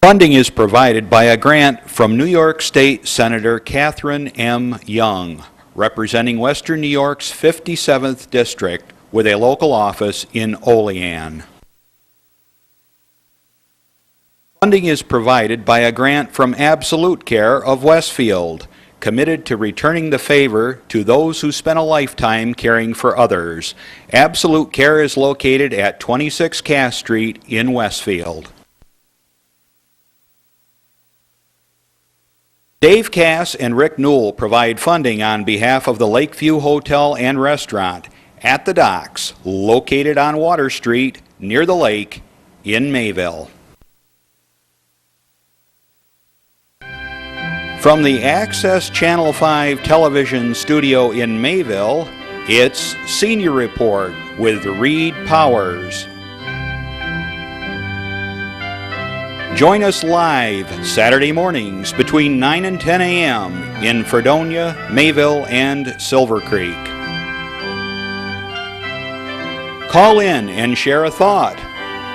Funding is provided by a grant from New York State Senator Catherine M. Young, representing Western New York's 57th District with a local office in Olean. Funding is provided by a grant from Absolute Care of Westfield, committed to returning the favor to those who spent a lifetime caring for others. Absolute Care is located at 26 Cass Street in Westfield. Dave Cass and Rick Newell provide funding on behalf of the Lakeview Hotel and Restaurant at the Docks, located on Water Street near the lake in Mayville. From the Access Channel 5 television studio in Mayville, it's Senior Report with Reed Powers. Join us live Saturday mornings between 9 and 10 a.m. in Fredonia, Mayville, and Silver Creek. Call in and share a thought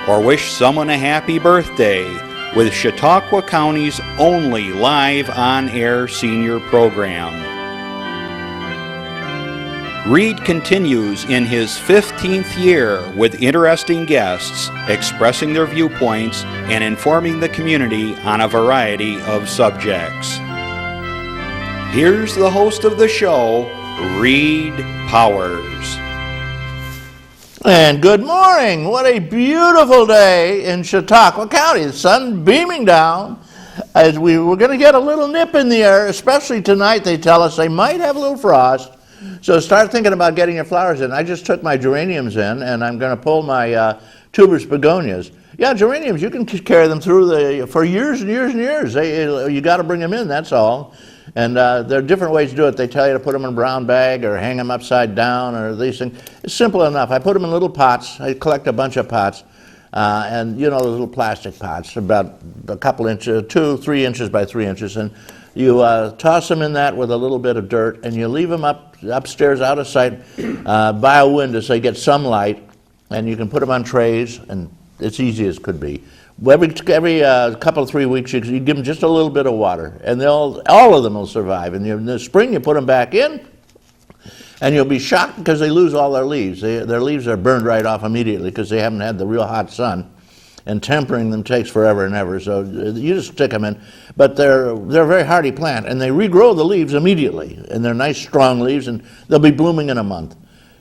or wish someone a happy birthday with Chautauqua County's only live on-air senior program. Reed continues in his 15th year with interesting guests expressing their viewpoints and informing the community on a variety of subjects. Here's the host of the show, Reed Powers. And good morning. What a beautiful day in Chautauqua County. The sun beaming down as we were going to get a little nip in the air, especially tonight. They tell us they might have a little frost. So start thinking about getting your flowers in. I just took my geraniums in, and I'm going to pull my tuberous begonias. Yeah, geraniums, you can carry them through for years and years and years. You got to bring them in, that's all. And there are different ways to do it. They tell you to put them in a brown bag or hang them upside down or these things. It's simple enough. I put them in little pots. I collect a bunch of pots. And you know, the little plastic pots, about a couple inches, 2-3 inches by 3 inches. And you toss them in that with a little bit of dirt, and you leave them upstairs out of sight by a window so they get some light. And you can put them on trays, and it's easy as could be. Every couple of 3 weeks, you give them just a little bit of water, and all of them will survive. And in the spring, you put them back in, and you'll be shocked because they lose all their leaves. Their leaves are burned right off immediately because they haven't had the real hot sun, and tempering them takes forever and ever. So you just stick them in. But they're a very hardy plant, and they regrow the leaves immediately, and they're nice, strong leaves, and they'll be blooming in a month.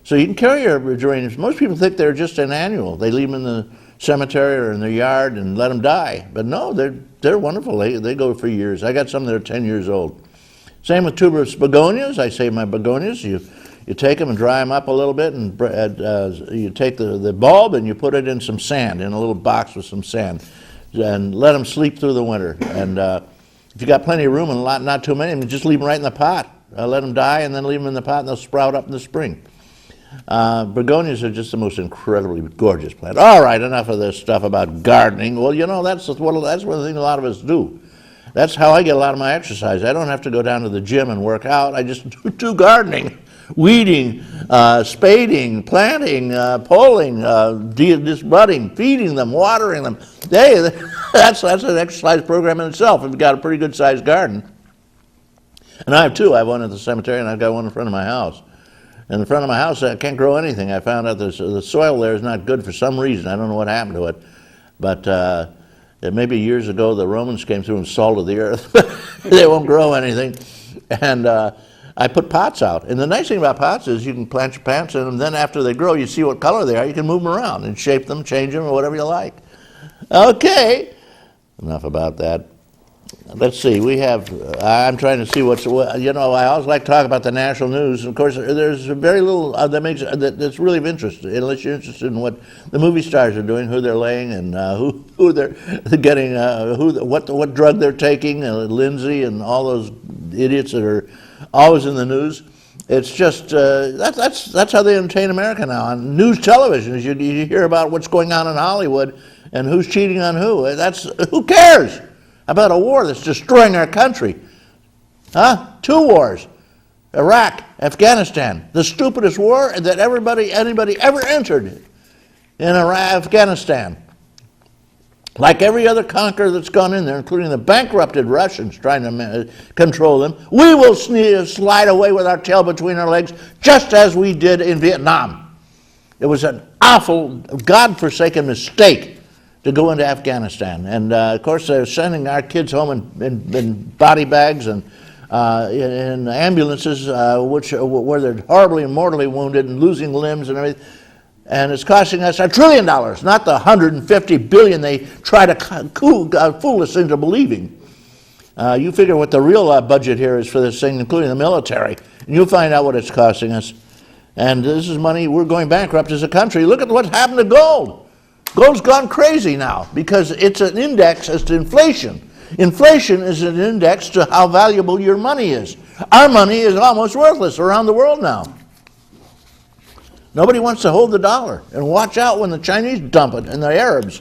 So you can carry your geraniums. Most people think they're just an annual. They leave them in the cemetery or in their yard and let them die. But no, they're wonderful. They go for years. I got some that are 10 years old. Same with tuberous begonias. I save my begonias. You take them and dry them up a little bit, and you take the bulb and you put it in some sand, in a little box with some sand, and let them sleep through the winter. And if you got plenty of room and not too many, just leave them right in the pot. Let them die and then leave them in the pot, and they'll sprout up in the spring. Begonias are just the most incredibly gorgeous plant. All right, enough of this stuff about gardening. Well, you know, that's one of the things a lot of us do. That's how I get a lot of my exercise. I don't have to go down to the gym and work out. I just do gardening, weeding, spading, planting, pulling, budding, feeding them, watering them. Hey, that's an exercise program in itself if you've got a pretty good-sized garden. And I have two. I have one at the cemetery, and I've got one in front of my house. In the front of my house, I can't grow anything. I found out the soil there is not good for some reason. I don't know what happened to it. But maybe years ago, the Romans came through and salted the earth. They won't grow anything. And I put pots out. And the nice thing about pots is you can plant your plants in them. Then after they grow, you see what color they are. You can move them around and shape them, change them, or whatever you like. Okay. Enough about that. Let's see, I'm trying to see I always like to talk about the national news. Of course, there's very little that's really of interest, unless you're interested in what the movie stars are doing, who they're laying, and who they're getting, what drug they're taking, Lindsay and all those idiots that are always in the news. It's just, that's how they entertain America now. On news television, you hear about what's going on in Hollywood and who's cheating on who. Who cares about a war that's destroying our country? Huh? 2 wars. Iraq, Afghanistan. The stupidest war that anybody ever entered in Afghanistan. like every other conqueror that's gone in there, including the bankrupted Russians trying to control them, we will slide away with our tail between our legs, just as we did in Vietnam. It was an awful, God-forsaken mistake to go into Afghanistan. And of course, they're sending our kids home in body bags and in ambulances, where they're horribly and mortally wounded and losing limbs and everything. And it's costing us $1 trillion, not the $150 billion they try to fool us into believing. You figure what the real budget here is for this thing, including the military, and you'll find out what it's costing us. And this is money, we're going bankrupt as a country. Look at what's happened to gold. Gold's gone crazy now because it's an index as to inflation. Inflation is an index to how valuable your money is. Our money is almost worthless around the world now. Nobody wants to hold the dollar. And watch out when the Chinese dump it and the Arabs,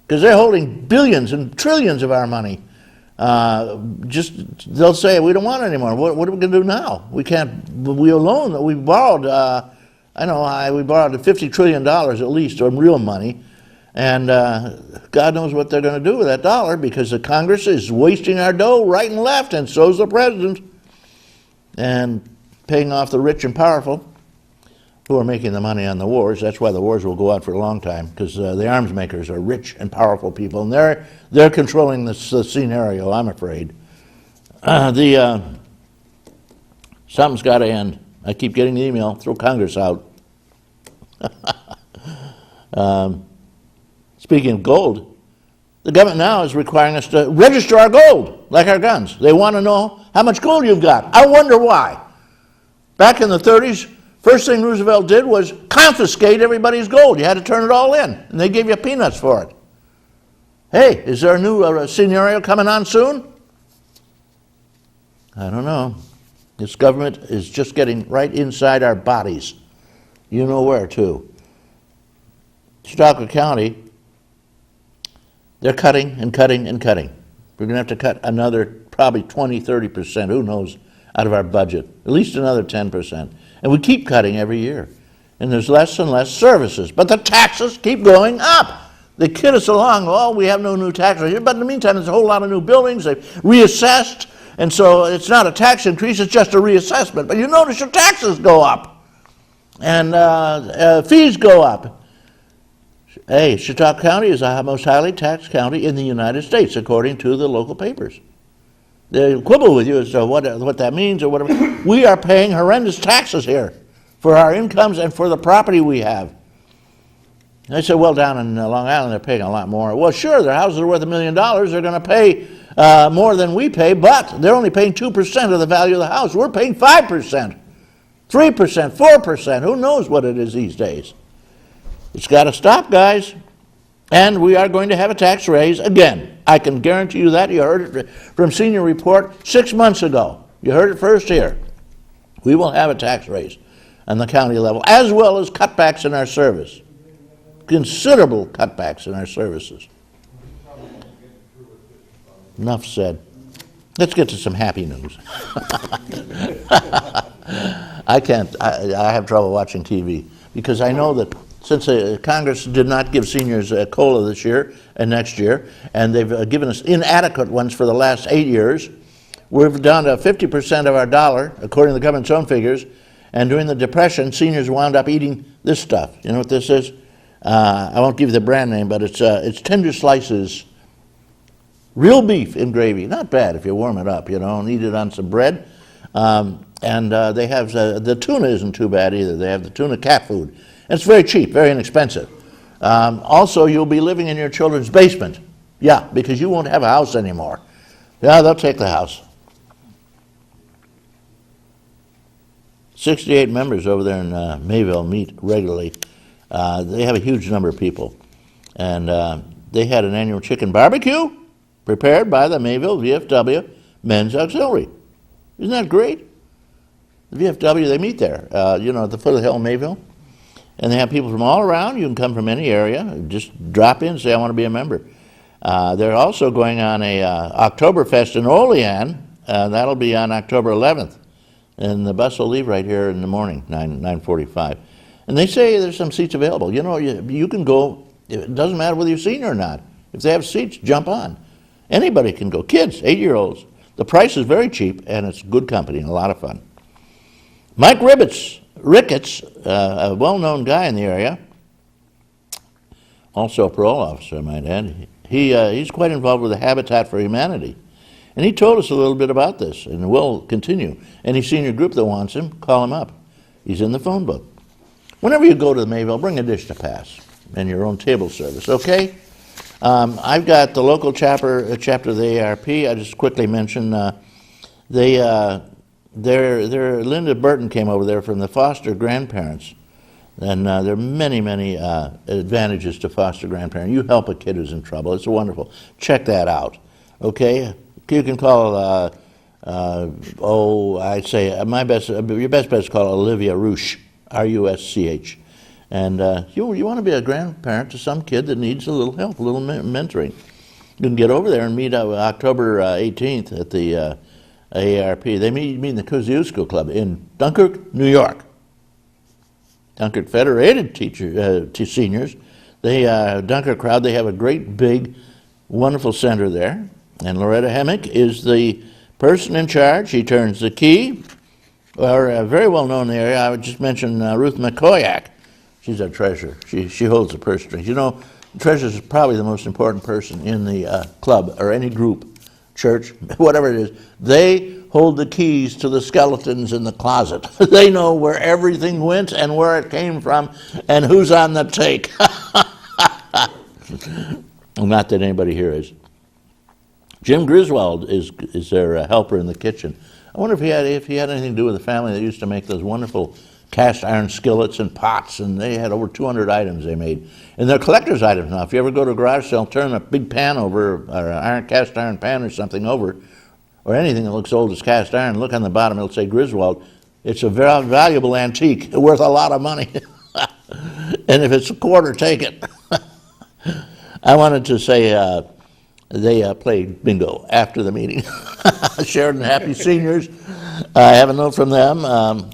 because they're holding billions and trillions of our money. They'll say, we don't want it anymore. What are we going to do now? We borrowed, we borrowed $50 trillion at least, or real money. And God knows what they're going to do with that dollar, because the Congress is wasting our dough right and left, and so's the president. And paying off the rich and powerful, who are making the money on the wars. That's why the wars will go on for a long time, because the arms makers are rich and powerful people, and they're controlling the scenario, I'm afraid. Something's got to end. I keep getting the email, throw Congress out. Speaking of gold, the government now is requiring us to register our gold, like our guns. They want to know how much gold you've got. I wonder why. Back in the 30s, first thing Roosevelt did was confiscate everybody's gold. You had to turn it all in, and they gave you peanuts for it. Hey, is there a new scenario coming on soon? I don't know. This government is just getting right inside our bodies. You know where, too. Chautauqua County, they're cutting and cutting and cutting. We're going to have to cut another probably 20, 30%, who knows, out of our budget. At least another 10%. And we keep cutting every year. And there's less and less services. But the taxes keep going up. They kid us along, oh, we have no new taxes. But in the meantime, there's a whole lot of new buildings. They've reassessed. And so it's not a tax increase, it's just a reassessment. But you notice your taxes go up. And fees go up. Hey, Chautauqua County is the most highly taxed county in the United States, according to the local papers. They quibble with you as to what that means or whatever. We are paying horrendous taxes here for our incomes and for the property we have. And I said, well, down in Long Island, they're paying a lot more. Well, sure, their houses are worth $1 million. They're going to pay more than we pay, but they're only paying 2% of the value of the house. We're paying 5%, 3%, 4%. Who knows what it is these days? It's got to stop, guys. And we are going to have a tax raise again. I can guarantee you that. You heard it from Senior Report 6 months ago. You heard it first here. We will have a tax raise on the county level, as well as cutbacks in our service. Considerable cutbacks in our services. Enough said. Let's get to some happy news. I have trouble watching TV because I know that since Congress did not give seniors a COLA this year and next year, and they've given us inadequate ones for the last 8 years, we're down to 50% of our dollar, according to the government's own figures, and during the Depression, seniors wound up eating this stuff. You know what this is? I won't give you the brand name, but it's tender slices, real beef in gravy. Not bad if you warm it up, and eat it on some bread. And they have, the tuna isn't too bad either. They have the tuna cat food. It's very cheap, very inexpensive. Also, you'll be living in your children's basement. Yeah, because you won't have a house anymore. Yeah, they'll take the house. 68 members over there in Mayville meet regularly. They have a huge number of people. And they had an annual chicken barbecue prepared by the Mayville VFW Men's Auxiliary. Isn't that great? The VFW, they meet there, at the foot of the hill in Mayville. And they have people from all around. You can come from any area. Just drop in and say, I want to be a member. They're also going on a Oktoberfest in Olean. That'll be on October 11th. And the bus will leave right here in the morning, 9:45. And they say there's some seats available. You can go. It doesn't matter whether you're senior or not. If they have seats, jump on. Anybody can go. Kids, 8-year-olds. The price is very cheap, and it's good company and a lot of fun. Mike Ricketts, a well-known guy in the area, also a parole officer, I might add. He's quite involved with the Habitat for Humanity. And he told us a little bit about this, and we'll continue. Any senior group that wants him, call him up. He's in the phone book. Whenever you go to the Mayville, bring a dish to pass and your own table service, okay? I've got the local chapter of the ARP. I just quickly mention Linda Burton came over there from the foster grandparents. And there are many, many advantages to foster grandparents. You help a kid who's in trouble. It's wonderful. Check that out, okay? You can call, I'd say your best bet is call Olivia Rusch, R-U-S-C-H. And you want to be a grandparent to some kid that needs a little help, a little mentoring. You can get over there and meet October 18th at the AARP. They meet in the Kosciuszko Club in Dunkirk, New York. Dunkirk Federated seniors. Dunkirk crowd, they have a great, big, wonderful center there. And Loretta Hemick is the person in charge. She turns the key. Or very well known in the area, I would just mention Ruth McCoyak. She's a treasurer. She holds the purse strings. You know, the treasurer is probably the most important person in the club or any group, church, whatever it is. They hold the keys to the skeletons in the closet. They know where everything went and where it came from and who's on the take. Not that anybody here is. Jim Griswold is their helper in the kitchen. I wonder if he had anything to do with the family that used to make those wonderful cast iron skillets and pots, and they had over 200 items they made. And they're collector's items now. If you ever go to a garage sale, turn a big pan over, or an cast iron pan or something over, or anything that looks old as cast iron, look on the bottom, it'll say Griswold. It's a very valuable antique, worth a lot of money. And if it's a quarter, take it. I wanted to say they played bingo after the meeting. Sheridan Happy Seniors. I have a note from them.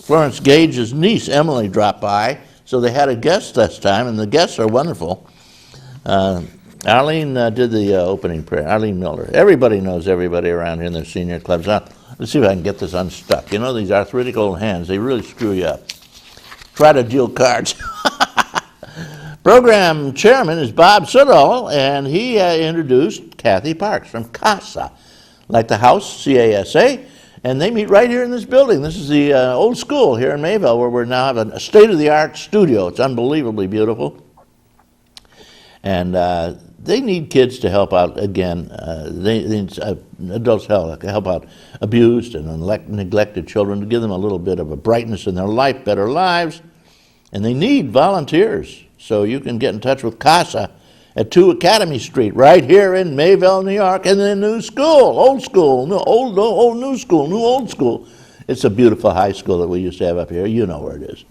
Florence Gage's niece, Emily, dropped by, so they had a guest this time, and the guests are wonderful. Arlene did the opening prayer, Arlene Miller. Everybody knows everybody around here in their senior clubs. Let's see if I can get this unstuck. You know, these arthritic old hands, they really screw you up. Try to deal cards. Program chairman is Bob Sudall, and he introduced Kathy Parks from CASA, like the house, C-A-S-A, and they meet right here in this building. This is the old school here in Mayville, where we now have a state-of-the-art studio. It's unbelievably beautiful. And they need kids to help out again. They need adults help out abused and neglected children, to give them a little bit of a brightness in their life, better lives. And they need volunteers. So you can get in touch with CASA at 2 Academy Street, right here in Mayville, New York, and the new school, old school, new new school, new old school. It's a beautiful high school that we used to have up here. You know where it is.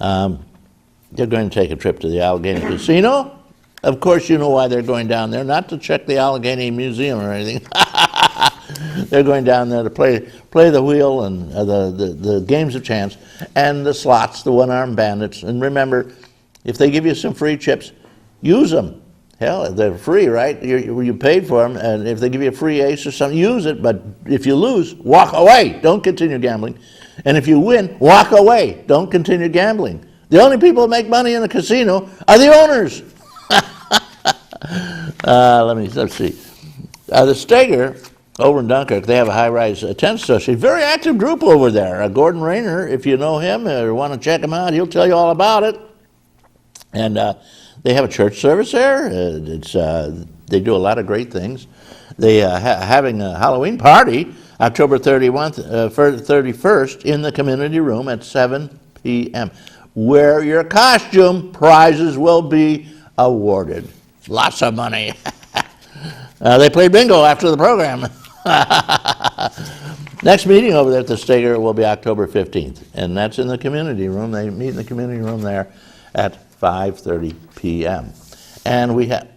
They're going to take a trip to the Allegheny Casino. Of course, you know why they're going down there, not to check the Allegheny Museum or anything. They're going down there to play the wheel and the games of chance and the slots, the one-armed bandits. And remember, if they give you some free chips, use them. Hell, they're free, right? You paid for them, and if they give you a free ace or something, use it. But if you lose, walk away. Don't continue gambling. And if you win, walk away. Don't continue gambling. The only people who make money in a casino are the owners. Let's see. The Steger over in Dunkirk, they have a high-rise tent association. Very active group over there. Gordon Rayner, if you know him or want to check him out, he'll tell you all about it. And they have a church service there. They do a lot of great things. They having a Halloween party October 31st in the community room at 7 p.m. Wear your costume. Prizes will be awarded. Lots of money. They play bingo after the program. Next meeting over there at the Steger will be October 15th, and that's in the community room. They meet in the community room there at 5:30 p.m. And we have